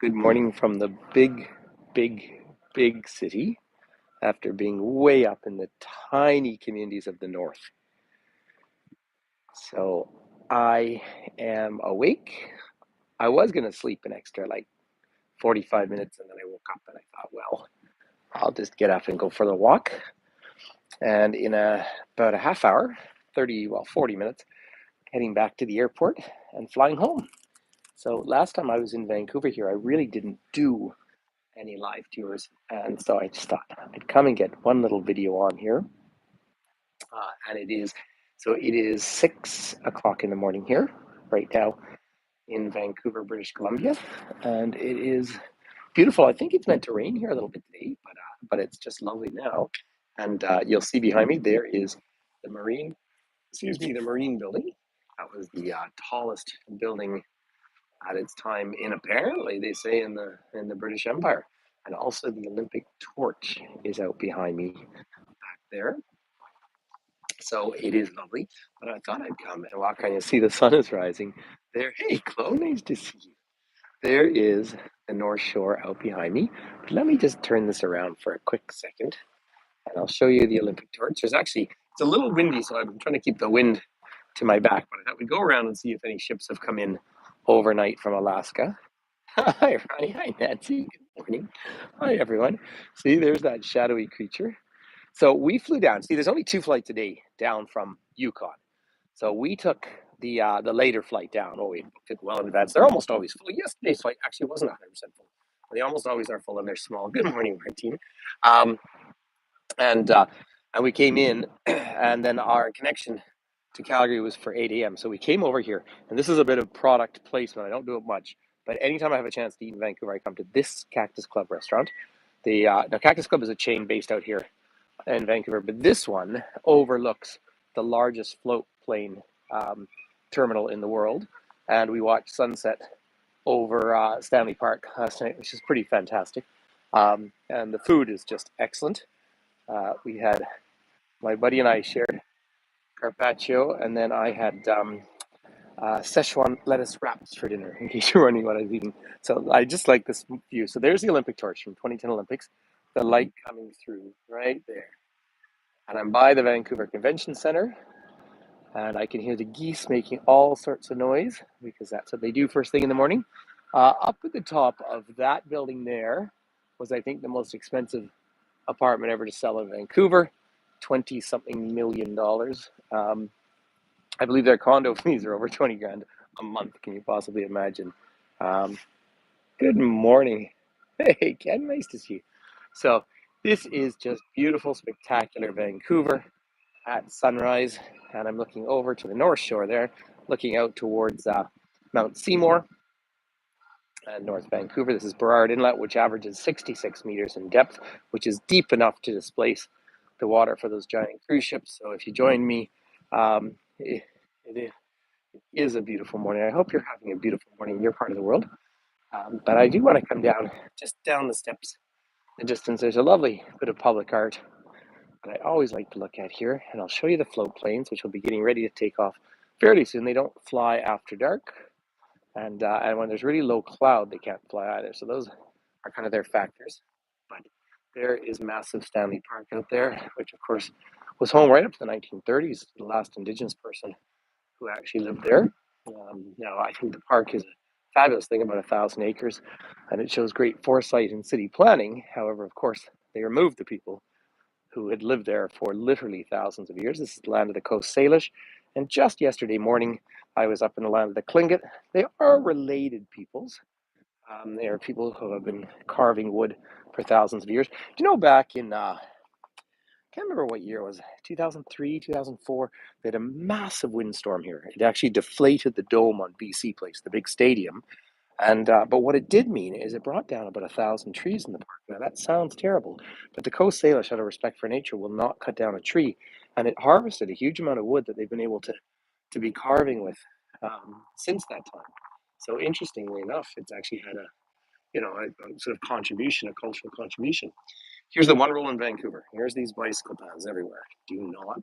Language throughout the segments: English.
Good morning from the big, big city after being way up in the tiny communities of the north. So I am awake. I was going to sleep an extra like 45 minutes and then I woke up and I thought, well, I'll just get up and go for the walk. And in about a half hour, 40 minutes, heading back to the airport and flying home. So last time I was in Vancouver here, I really didn't do any live tours. And so I just thought I'd come and get one little video on here. And it is 6 o'clock in the morning here, right now in Vancouver, British Columbia. And it is beautiful. I think it's meant to rain here a little bit today, but it's just lovely now. And you'll see behind me, there is the the Marine building. That was the tallest building at its time in apparently they say in the British Empire. And also the Olympic torch is out behind me back there. So it is lovely. But I thought I'd come and walk on. You see the sun is rising. There, hey Chloe, nice to see you. There is the North Shore out behind me. But let me just turn this around for a quick second and I'll show you the Olympic torch. It's a little windy, so I'm trying to keep the wind to my back, but I thought we'd go around and see if any ships have come in overnight from Alaska. Hi, Ronnie. Hi, Nancy. Good morning. Hi, everyone. See, there's that shadowy creature. So we flew down. See, there's only two flights a day down from Yukon. So we took the later flight down. Oh, we booked it well in advance. They're almost always full. Yesterday's flight actually wasn't 100% full. They almost always are full, and they're small. Good morning, Martine. Um, and uh, and we came in, and then our connection to Calgary was for 8 a.m. So we came over here, and this is a bit of product placement. I don't do it much, but anytime I have a chance to eat in Vancouver, I come to this Cactus Club restaurant. Now Cactus Club is a chain based out here in Vancouver, but this one overlooks the largest float plane um, terminal in the world, and we watched sunset over Stanley Park last night, which is pretty fantastic. And the food is just excellent. We had my buddy and I shared carpaccio, and then I had Szechuan lettuce wraps for dinner, in case you're wondering what I was eating. So I just like this view. So there's the Olympic torch from 2010 Olympics, the light coming through right there. And I'm by the Vancouver Convention Center, and I can hear the geese making all sorts of noise because that's what they do first thing in the morning. Up at the top of that building there was, I think, the most expensive apartment ever to sell in Vancouver, 20 something million dollars. I believe their condo fees are over 20 grand a month. Can you possibly imagine? Um, Good morning. Hey, Ken, nice to see you. So, this is just beautiful, spectacular Vancouver at sunrise. And I'm looking over to the North Shore there, looking out towards Mount Seymour and North Vancouver. This is Burrard Inlet, which averages 66 meters in depth, which is deep enough to displace the water for those giant cruise ships. So, if you join me, it is a beautiful morning. I hope you're having a beautiful morning in your part of the world. But I do want to come down, just down the steps, the distance. There's a lovely bit of public art that I always like to look at here. And I'll show you the float planes, which will be getting ready to take off fairly soon. They don't fly after dark. And when there's really low cloud, they can't fly either. So those are kind of their factors. But there is massive Stanley Park out there, which of course was home right up to the 1930s. The last Indigenous person who actually lived there. Now, I think the park is a fabulous thing, about 1,000 acres, and it shows great foresight in city planning. However, of course, they removed the people who had lived there for literally thousands of years. This is the land of the Coast Salish, and just yesterday morning, I was up in the land of the Tlingit. They are related peoples. They are people who have been carving wood for thousands of years. Do you know back in can't remember what year it was, 2003, 2004. They had a massive windstorm here. It actually deflated the dome on BC Place, the big stadium. And but what it did mean is it brought down about 1,000 trees in the park. Now that sounds terrible, but the Coast Salish, out of respect for nature, will not cut down a tree, and it harvested a huge amount of wood that they've been able to be carving with since that time. So interestingly enough, it's actually had a sort of contribution, a cultural contribution. Here's the one rule in Vancouver. Here's these bicycle paths everywhere. Do not walk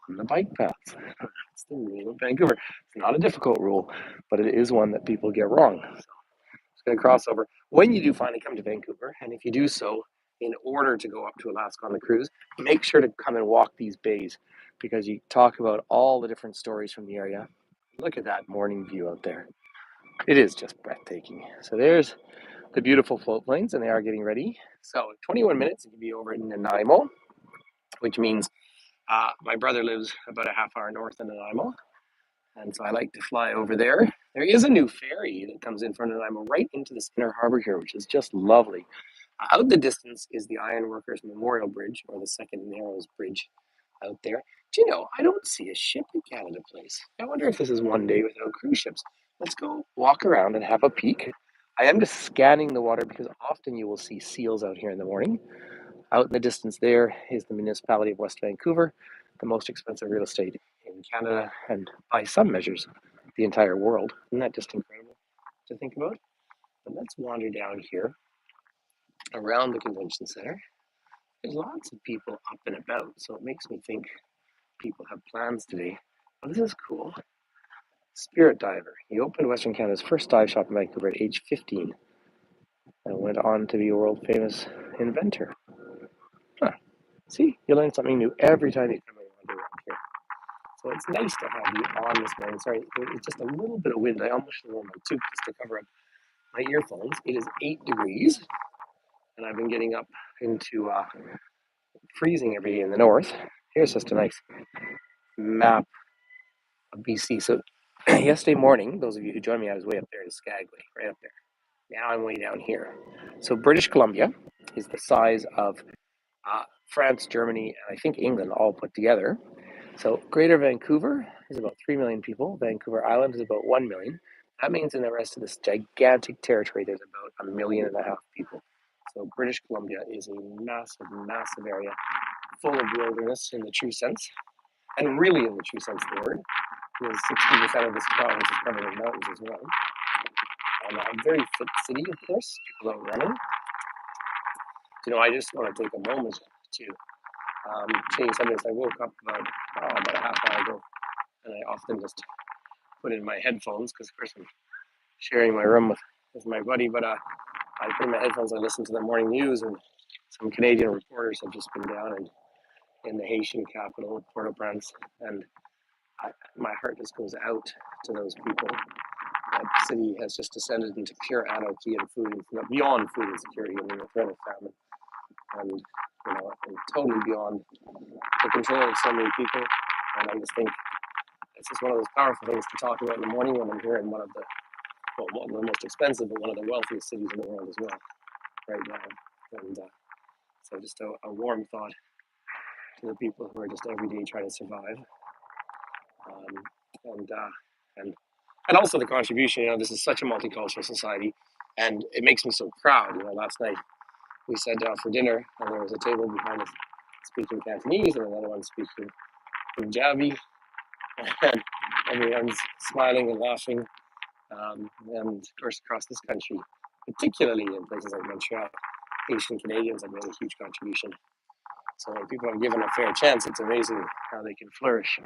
on the bike paths. That's the rule of Vancouver. It's not a difficult rule, but it is one that people get wrong. So going to cross over when you do finally come to Vancouver. And if you do so, in order to go up to Alaska on the cruise, make sure to come and walk these bays because you talk about all the different stories from the area. Look at that morning view out there. It is just breathtaking. So there's the beautiful float planes, and they are getting ready. So 21 minutes, it can be over in Nanaimo, which means my brother lives about a half hour north of Nanaimo. And so I like to fly over there. There is a new ferry that comes in from Nanaimo right into this inner harbor here, which is just lovely. Out in the distance is the Ironworkers Memorial Bridge, or the Second Narrows Bridge out there. Do you know, I don't see a ship in Canada Place. I wonder if this is one day without cruise ships. Let's go walk around and have a peek. I am just scanning the water because often you will see seals out here in the morning. Out in the distance there is the municipality of West Vancouver, the most expensive real estate in Canada and by some measures the entire world. Isn't that just incredible to think about? But let's wander down here around the convention center. There's lots of people up and about, so it makes me think people have plans today. Oh, this is cool. Spirit Diver. He opened Western Canada's first dive shop in Vancouver at age 15 and went on to be a world famous inventor. Huh. See, you learn something new every time you come around here. So it's nice to have you on this morning. Sorry, it's just a little bit of wind. I almost should have worn my toque just to cover up my earphones. It is 8 degrees, and I've been getting up into freezing every day in the north. Here's just a nice map of BC. So yesterday morning, those of you who joined me, I was way up there in Skagway, right up there. Now I'm way down here. So British Columbia is the size of France, Germany, and I think England all put together. So Greater Vancouver is about 3 million people. Vancouver Island is about 1 million. That means in the rest of this gigantic territory, there's about 1.5 million people. So British Columbia is a massive, massive area full of wilderness in the true sense, and really in the true sense of the word, because 60% of this province is covered in mountains as well. And a very fit city, of course, people out running. You know, I just want to take a moment to change something. I woke up about a half hour ago, and I often just put in my headphones because, of course, I'm sharing my room with my buddy. But I put in my headphones. I listen to the morning news, and some Canadian reporters have just been down in the Haitian capital, Port-au-Prince, and my heart just goes out to those people. That city has just descended into pure anarchy and beyond food insecurity and the threat of famine, and and totally beyond the control of so many people. And I just think it's just one of those powerful things to talk about in the morning when I'm here in one of the most expensive, but one of the wealthiest cities in the world as well, right now. And so just a warm thought to the people who are just every day trying to survive. And also the contribution. This is such a multicultural society, and it makes me so proud. Last night we sat down for dinner, and there was a table behind us speaking Cantonese, and another one speaking Punjabi, and everyone's smiling and laughing. And of course, across this country, particularly in places like Montreal, Haitian Canadians have made a huge contribution. So when people are given a fair chance, it's amazing how they can flourish.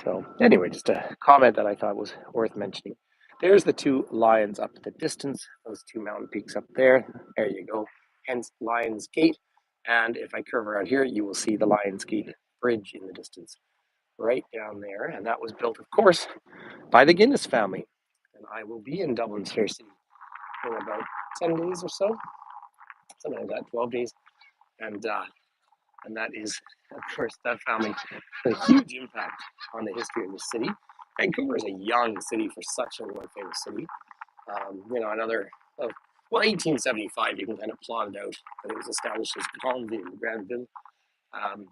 So anyway, just a comment that I thought was worth mentioning. There's the two lions up at the distance, those two mountain peaks up there. There you go, hence Lions Gate. And if I curve around here, you will see the Lions Gate Bridge in the distance, right down there. And that was built, of course, by the Guinness family. And I will be in Dublin's Fair City in about 10 days or so, something like that, 12 days. And that is, of course, that family had a huge impact on the history of the city. Vancouver is a young city for such a world famous city. 1875, you can kind of plot it out, but it was established as Granville, and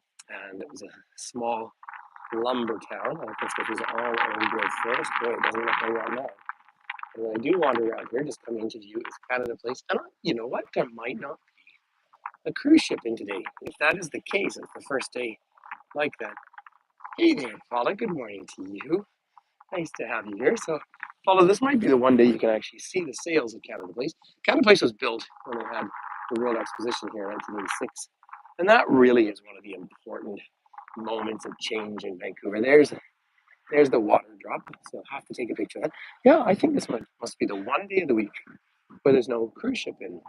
it was a small lumber town. I guess it was all old growth forest. Boy, it doesn't look like that now. And when I do wander around here, just coming into view is Canada Place. And you know what? There might not be a cruise ship in today. If that is the case, it's the first day like that. Hey there, Paula. Good morning to you. Nice to have you here. So, Paula, this might be the one day you can actually see the sails of Canada Place. Canada Place was built when they had the World Exposition here in 1986. And that really is one of the important moments of change in Vancouver. There's the water drop, so I'll have to take a picture of that. Yeah, I think this must be the one day of the week where there's no cruise ship in,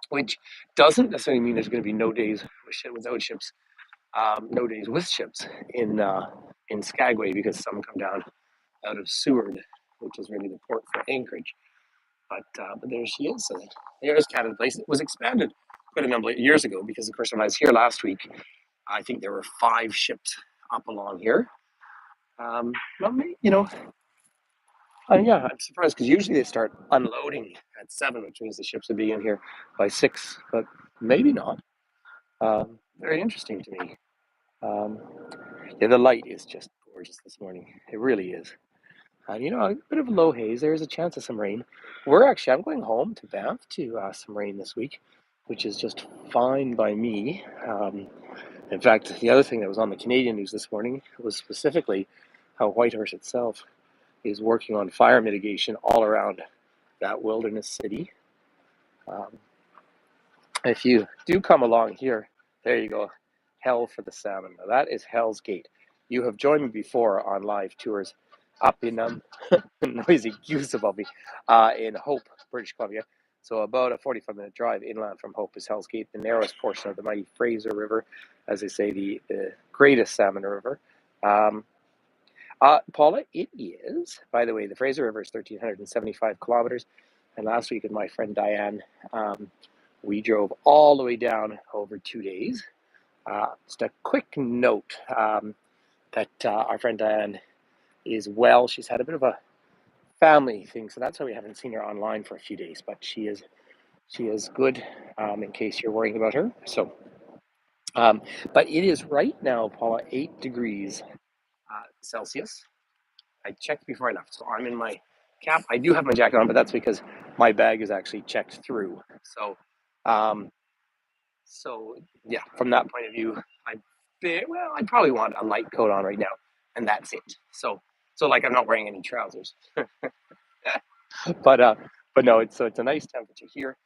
which doesn't necessarily mean there's going to be no days without ships, no days with ships in Skagway, because some come down out of Seward, which is really the port for Anchorage. But there she is. So there's Canada Place. It was expanded quite a number of years ago because, of course, when I was here last week, I think there were 5 ships up along here. Well, yeah, I'm surprised because usually they start unloading at 7, which means the ships would be in here by 6, but maybe not. Very interesting to me. Um, yeah, the light is just gorgeous this morning. It really is. And a bit of a low haze. There is a chance of some rain. I'm going home to Banff to some rain this week, which is just fine by me. In fact, the other thing that was on the Canadian news this morning was specifically how Whitehorse itself is working on fire mitigation all around that wilderness city. If you do come along here, there you go, Hell for the Salmon. Now that is Hell's Gate. You have joined me before on live tours up in noisy goose above me in Hope, British Columbia. So about a 45-minute drive inland from Hope is Hell's Gate, the narrowest portion of the mighty Fraser River, as they say, the greatest salmon river. Paula, it is, by the way, the Fraser River is 1,375 kilometers. And last week with my friend Diane, we drove all the way down over 2 days. Just a quick note that our friend Diane is well. She's had a bit of a family thing, so that's why we haven't seen her online for a few days. But she is good, in case you're worrying about her. So, but it is right now, Paula, 8 degrees Celsius. I checked before I left, so I'm in my cap. I do have my jacket on, but that's because my bag is actually checked through. So, yeah, from that point of view, I'd probably want a light coat on right now, and that's it. So like I'm not wearing any trousers. but no, it's a nice temperature here.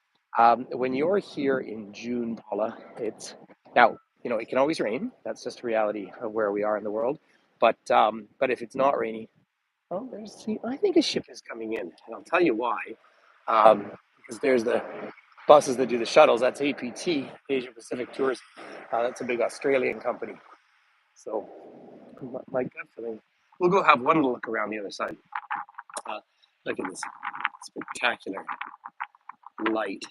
When you're here in June, Paula, it's now it can always rain. That's just a reality of where we are in the world. But if it's not rainy, well, I think a ship is coming in, and I'll tell you why. Because there's the buses that do the shuttles. That's APT, Asia Pacific Tours. That's a big Australian company. So my gut feeling, we'll go have one look around the other side. Look at this spectacular light.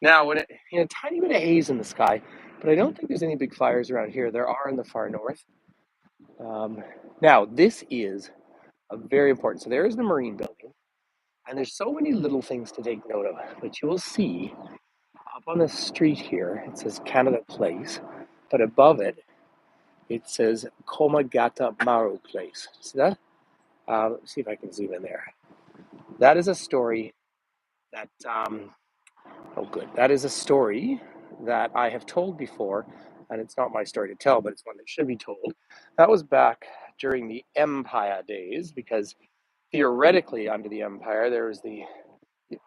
Now, a tiny bit of haze in the sky, but I don't think there's any big fires around here. There are in the far north. Now, this is a very important. So there is the Marine Building, and there's so many little things to take note of. But you will see up on the street here, it says Canada Place, but above it, it says Komagata Maru Place. See that? Let's see if I can zoom in there. That is a story that, that is a story that I have told before, and it's not my story to tell, but it's one that should be told. That was back during the Empire days, because theoretically under the Empire, there was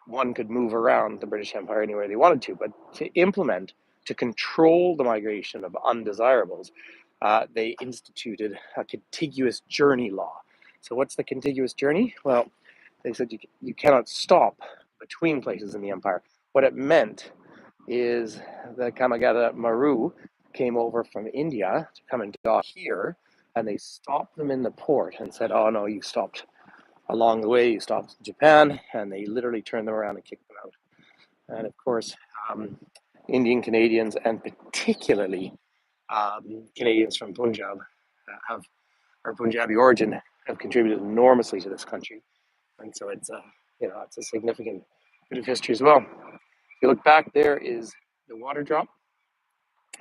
one could move around the British Empire anywhere they wanted to, but to control the migration of undesirables, they instituted a contiguous journey law. So what's the contiguous journey? Well, they said you cannot stop between places in the empire. What it meant is the Kamagata Maru came over from India to come and dock here, and they stopped them in the port and said, oh no, you stopped along the way, you stopped in Japan, and they literally turned them around and kicked them out. And of course, Indian Canadians, and particularly Canadians from Punjab, or Punjabi origin, have contributed enormously to this country. And so it's a significant bit of history as well. If you look back, there is the water drop.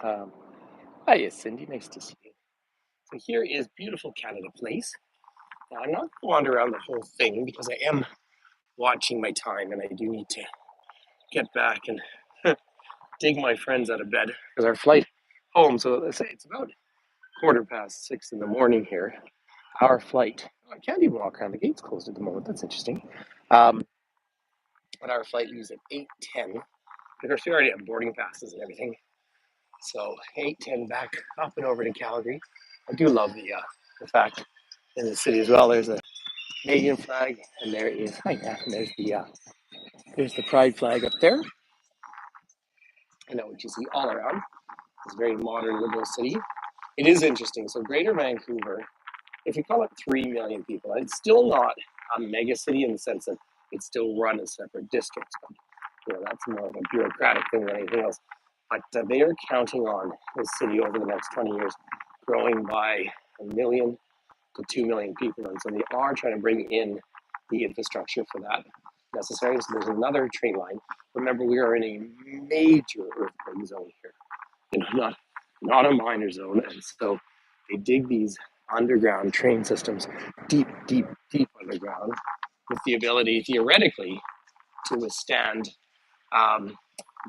Hi, Cindy, nice to see you. So here is beautiful Canada Place. Now, I'm not going to wander around the whole thing because I am watching my time, and I do need to get back and dig my friends out of bed because our flight home, so let's say it's about 6:15 in the morning here. Our flight, I can't even walk around, the gate's closed at the moment, that's interesting. But our flight leaves at 8:10. Of course, we already have boarding passes and everything. So 8:10 back up and over to Calgary. I do love the fact in the city as well, there's a Canadian flag, and there is, and there's There's the pride flag up there. I know what you see all around. It's a very modern liberal city. It is interesting. So Greater Vancouver, if you call it 3 million people, it's still not a mega city in the sense that it's still run as separate districts. But that's more of a bureaucratic thing than anything else. But they are counting on this city over the next 20 years growing by 1 million to 2 million people. And so they are trying to bring in the infrastructure for that necessary. So there's another train line. Remember, we are in a major earthquake zone here, not a minor zone. And so they dig these underground train systems deep, deep, deep underground with the ability, theoretically, to withstand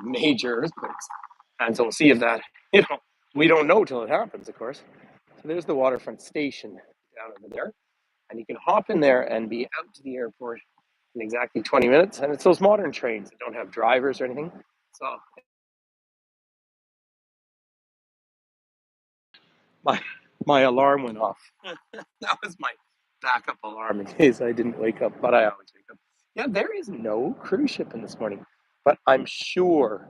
major earthquakes. And so we'll see if that, we don't know till it happens, of course. So there's the waterfront station down over there. And you can hop in there and be out to the airport in exactly 20 minutes. And it's those modern trains that don't have drivers or anything. So my my alarm went off. That was my backup alarm in case I didn't wake up, but I always wake up. Yeah, there is no cruise ship in this morning, but I'm sure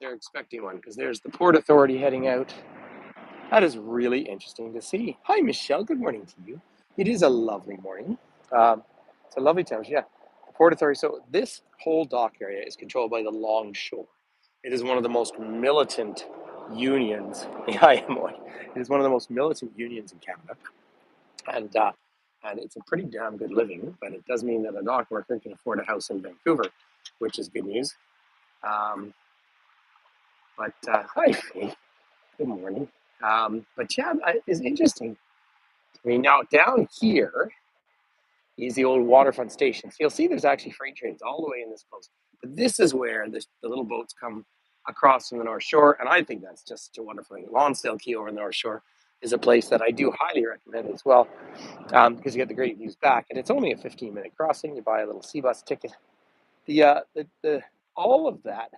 they're expecting one because there's the Port Authority heading out. That is really interesting to see. Hi, Michelle. Good morning to you. It is a lovely morning. It's a lovely town. Yeah, the Port Authority. So this whole dock area is controlled by the Longshore. It is one of the most militant unions. Yeah, I am one. It is one of the most militant unions in Canada, and it's a pretty damn good living. But it does mean that a dock worker can afford a house in Vancouver, which is good news. Hi, Faith. Good morning. But yeah, it's interesting. I mean, now down here is the old waterfront station. So you'll see there's actually freight trains all the way in this coast. But this is where the little boats come across from the North Shore. And I think that's just a wonderful thing. Lonsdale Key over in the North Shore is a place that I do highly recommend as well, because you get the great views back. And it's only a 15-minute crossing. You buy a little sea bus ticket. The all of that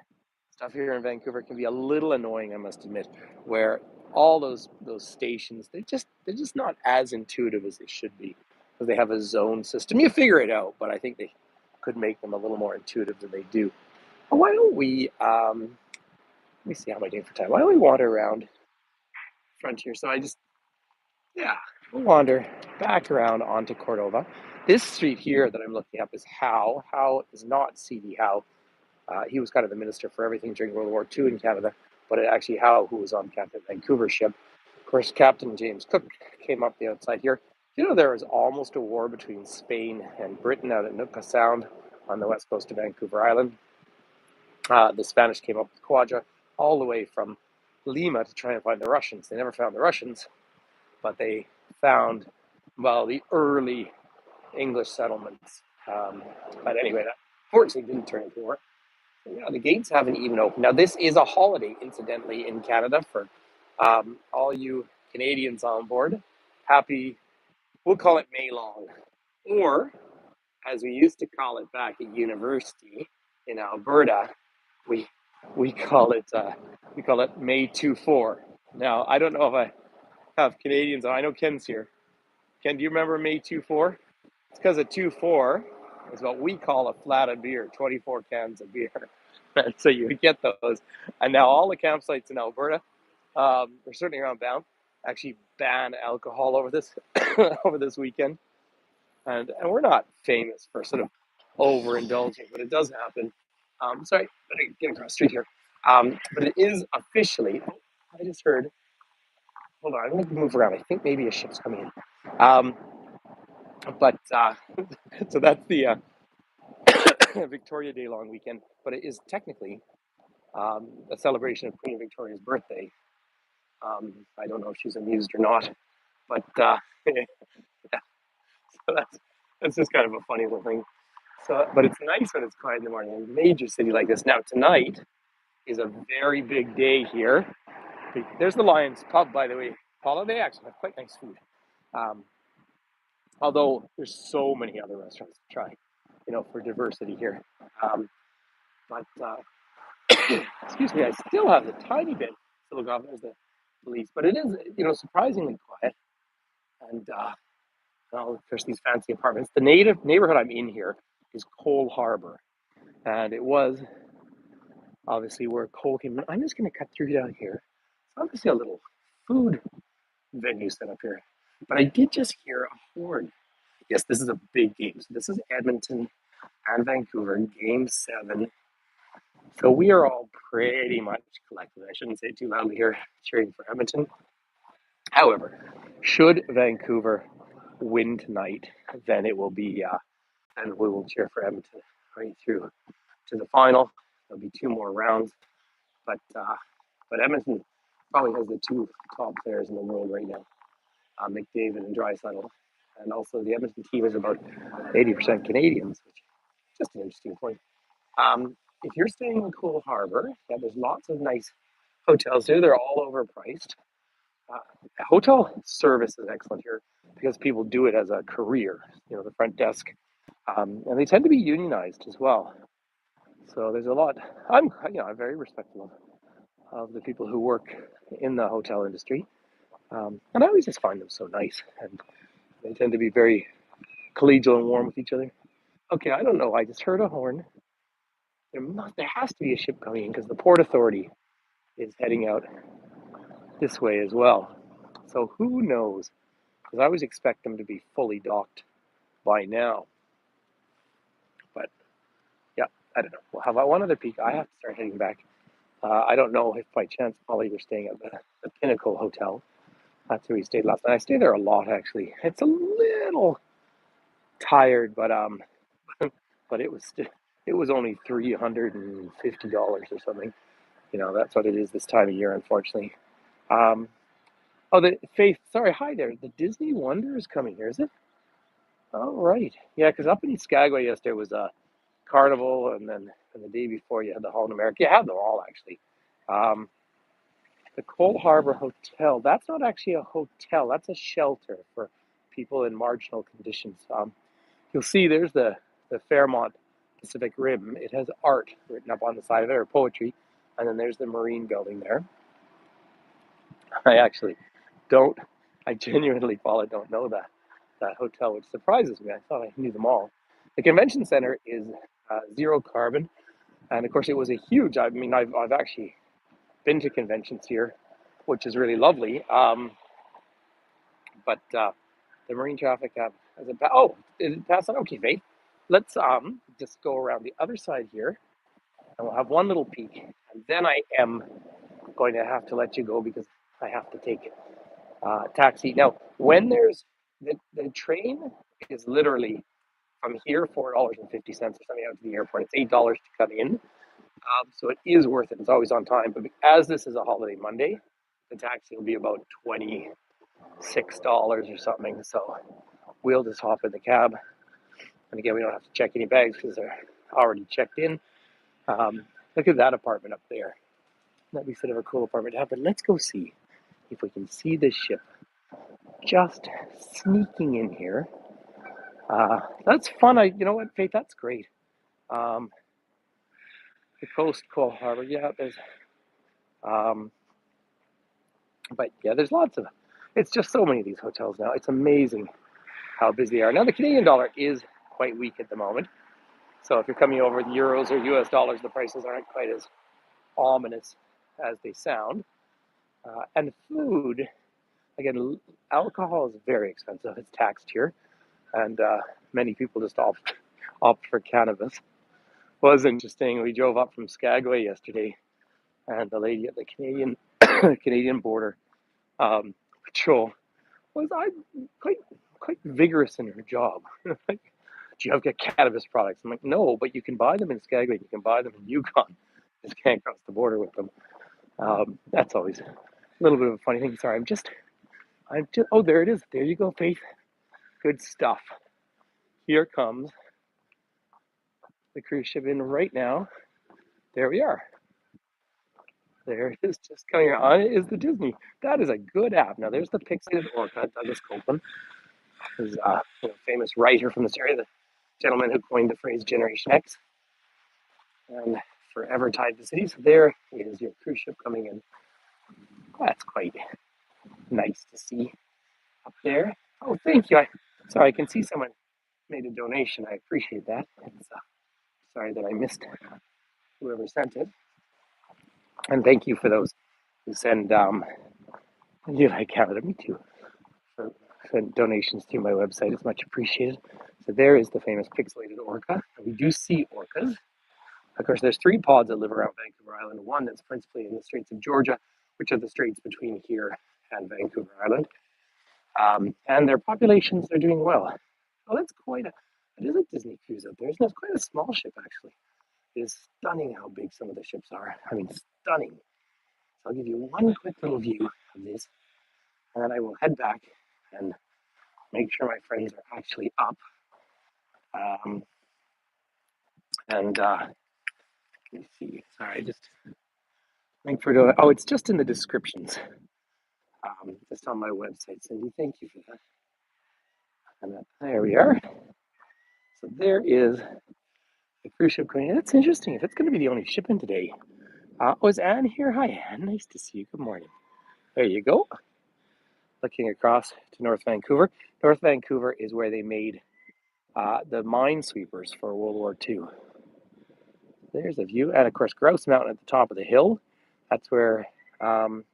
stuff here in Vancouver can be a little annoying, I must admit, where all those stations they're just not as intuitive as they should be because they have a zone system. You figure it out, but I think they could make them a little more intuitive than they do. Why don't we let me see how am I doing for time. Why don't we wander around Frontier? So yeah, we'll wander back around onto Cordova. This street here that I'm looking up is Howe. Howe is not C.D. Howe. He was kind of the minister for everything during World War II in Canada, but actually Howe, who was on Captain Vancouver ship. Of course, Captain James Cook came up the outside here. There was almost a war between Spain and Britain out at Nootka Sound on the west coast of Vancouver Island. The Spanish came up with Quadra all the way from Lima to try and find the Russians. They never found the Russians, but they found, well, the early English settlements. But anyway, that fortunately didn't turn into war. Yeah, the gates haven't even opened. Now, this is a holiday, incidentally, in Canada for all you Canadians on board. Happy, we'll call it May Long. Or, as we used to call it back at university in Alberta, we we call it May 24. Now, I don't know if I have Canadians on. I know Ken's here. Ken, do you remember May 24? It's because a 2-4 is what we call a flat of beer, 24 cans of beer. And so you would get those. And now all the campsites in Alberta, or certainly around Banff, actually ban alcohol over this over this weekend. And we're not famous for sort of overindulging, but it does happen. Sorry, better get across the street here. But it is officially, I just heard, hold on, I'm going to move around. I think maybe a ship's coming in. But so that's the Victoria Day long weekend, but it is technically a celebration of Queen Victoria's birthday. I don't know if she's amused or not, but yeah, so that's just kind of a funny little thing. So, but it's nice when it's quiet in the morning in a major city like this. Now tonight is a very big day here. There's the Lions Pub, by the way. Paula, they actually have quite nice food. Um, Although there's so many other restaurants to try, for diversity here. But excuse me, I still have the tiny bit to look off. There's the police, but it is, surprisingly quiet. And well, there's these fancy apartments. The native neighborhood I'm in here is Cole Harbor, And it was obviously where coal came in. I'm just going to cut through down here. It's obviously a little food venue set up here. But I did just hear a horn. Yes, this is a big game. So this is Edmonton and Vancouver, game 7. So we are all pretty much collected. I shouldn't say it too loudly here, cheering for Edmonton. However, should Vancouver win tonight, then it will be, and we will cheer for Edmonton right through to the final. There'll be 2 more rounds, but Edmonton probably has the 2 top players in the world right now, McDavid and Draisaitl, and also the Edmonton team is about 80% Canadians, which is just an interesting point. If you're staying in Coal Harbor, yeah, there's lots of nice hotels here. They're all overpriced. Uh, Hotel service is excellent here because people do it as a career. The front desk, and they tend to be unionized as well. So there's a lot. I'm very respectful of the people who work in the hotel industry, and I always just find them so nice, and they tend to be very collegial and warm with each other. Okay, I don't know. I just heard a horn. There has to be a ship coming in because the port authority is heading out this way as well. So who knows? Because I always expect them to be fully docked by now. But yeah, I don't know. Well, how about one other peek? I have to start heading back. I don't know if by chance Polly were staying at the Pinnacle Hotel. That's where we stayed last night. I stayed there a lot actually. It's a little tired, but it was only $350 or something. That's what it is this time of year, unfortunately. Um, oh, the Faith. Sorry, hi there. The Disney Wonder is coming here, is it? All right. Yeah, because up in Skagway yesterday was a carnival, and the day before you had the Hall in America. You had them all actually. Um, the Coal Harbor Hotel. That's not actually a hotel. That's a shelter for people in marginal conditions. You'll see there's the Fairmont Pacific Rim. It has art written up on the side of it, or poetry, and then there's the Marine building there. I actually don't. I genuinely, Paula, don't know that hotel, which surprises me. I thought I knew them all. The convention center is zero carbon, and of course, it was a huge. I mean, I've actually been to conventions here, which is really lovely. But the marine traffic has a did it pass on? Okay, Faith. Let's just go around the other side here, and we'll have one little peek, and then I am going to have to let you go because I have to take taxi. Now, when there's the train is literally from here $4.50 or something out to the airport. It's $8 to come in, so it is worth it. It's always on time. But as this is a holiday Monday, the taxi will be about $26 or something. So we'll just hop in the cab, and again, we don't have to check any bags because they're already checked in. Look at that apartment up there. That'd be sort of a cool apartment to have. But let's go see if we can see this ship just sneaking in here. That's fun. You know what, Faith? That's great. Um, the Coast Coal Harbor. Yeah, um, but yeah, there's lots of. It's just so many of these hotels now. It's amazing how busy they are. Now the Canadian dollar is quite weak at the moment, so if you're coming over with euros or US dollars, the prices aren't quite as ominous as they sound. And food, again, alcohol is very expensive. It's taxed here, and many people just opt for cannabis. Was interesting. We drove up from Skagway yesterday, and the lady at the Canadian border patrol was quite vigorous in her job. Like, do you have cannabis products? I'm like, no, but you can buy them in Skagway. You can buy them in Yukon. Just can't cross the border with them. That's always a little bit of a funny thing. Sorry, I'm just. Oh, there it is. There you go, Faith. Good stuff. Here comes the cruise ship in right now. There we are. There it is, just coming on. It is the Disney. That is a good app. Now, there's the Pixelated Orca, Douglas Copeland, who's a famous writer from this area, the gentleman who coined the phrase Generation X, and forever tied to cities. So there is your cruise ship coming in. That's quite nice to see up there. Oh, thank you. Sorry, I can see someone made a donation. I appreciate that. It's Sorry that I missed whoever sent it. And thank you for those who send you like Canada, me too, for send donations to my website. It's much appreciated. So there is the famous pixelated orca. And we do see orcas. Of course, there's 3 pods that live around Vancouver Island. One that's principally in the Straits of Georgia, which are the straits between here and Vancouver Island. And their populations are doing well. Oh, that's quite a, it is a Disney cruise out there. It's quite a small ship, actually. It is stunning how big some of the ships are. I mean, stunning. So I'll give you one quick little view of this, and then I will head back and make sure my friends are actually up. And let me see. Sorry, just thanks for doing. Oh, it's just in the descriptions. Just on my website, Cindy. Thank you for that. And there we are. So there is the cruise ship going. That's interesting. If it's going to be the only ship in today. Is Anne here? Hi, Anne. Nice to see you. Good morning. There you go. Looking across to North Vancouver. North Vancouver is where they made the minesweepers for World War II. There's a view. And of course, Grouse Mountain at the top of the hill. That's where Kula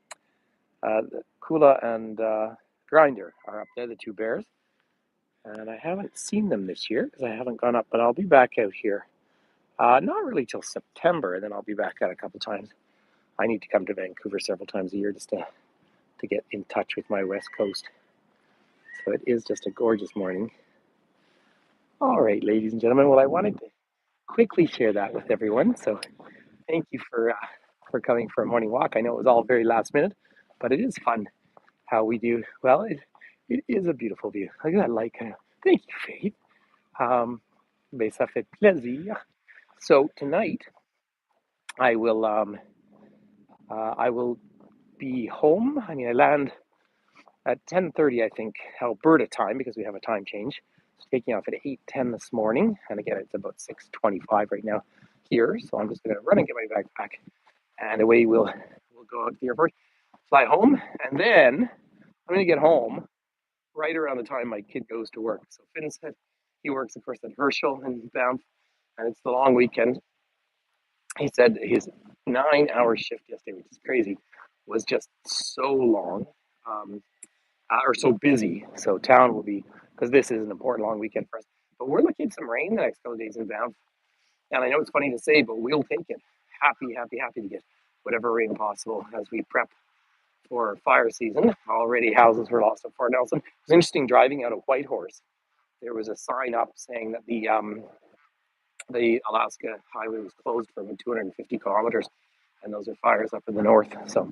and Grinder are up there, the 2 bears. And I haven't seen them this year because I haven't gone up, but I'll be back out here. Not really till September, and then I'll be back out a couple times. I need to come to Vancouver several times a year just to get in touch with my West Coast. So it is just a gorgeous morning. All right, ladies and gentlemen. Well, I wanted to quickly share that with everyone. So thank you for coming for a morning walk. I know it was all very last minute, but it is fun how we do. Well, it is a beautiful view. Look at that light. Thank you, Faith. Mais ça fait plaisir. So tonight, I will be home. I mean, I land at 10:30, I think, Alberta time, because we have a time change. It's taking off at 8:10 this morning, and again, it's about 6:25 right now here. So I'm just going to run and get my backpack, and away we'll go out to the airport, fly home, and then I'm going to get home right around the time my kid goes to work. So Finn said he works, of course, at Herschel in Banff, and it's the long weekend. He said his 9-hour shift yesterday, which is crazy, was just so long, or so busy. So town will be, because this is an important long weekend for us. But we're looking at some rain the next couple of days in Banff. And I know it's funny to say, but we'll take it. Happy to get whatever rain possible as we prep for fire season. Already houses were lost at Fort Nelson. It was interesting driving out of Whitehorse. There was a sign up saying that the Alaska highway was closed for about 250 kilometers, and those are fires up in the north. So,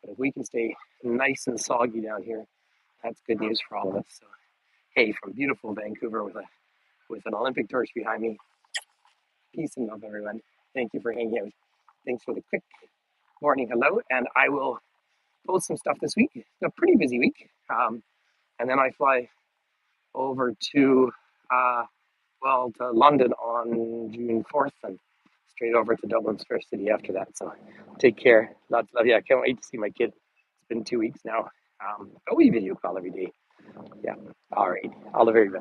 but if we can stay nice and soggy down here, that's good news for all of us. So, hey, from beautiful Vancouver with an Olympic torch behind me, peace and love, everyone. Thank you for hanging out. Thanks for the quick morning hello, and I will post some stuff this week. It's a pretty busy week, and then I fly over to to London on June 4th, and straight over to Dublin's Fair City after that. So take care. Lots of love. Yeah, I can't wait to see my kid. It's been 2 weeks now. But we video call every day. Yeah. All right. All the very best.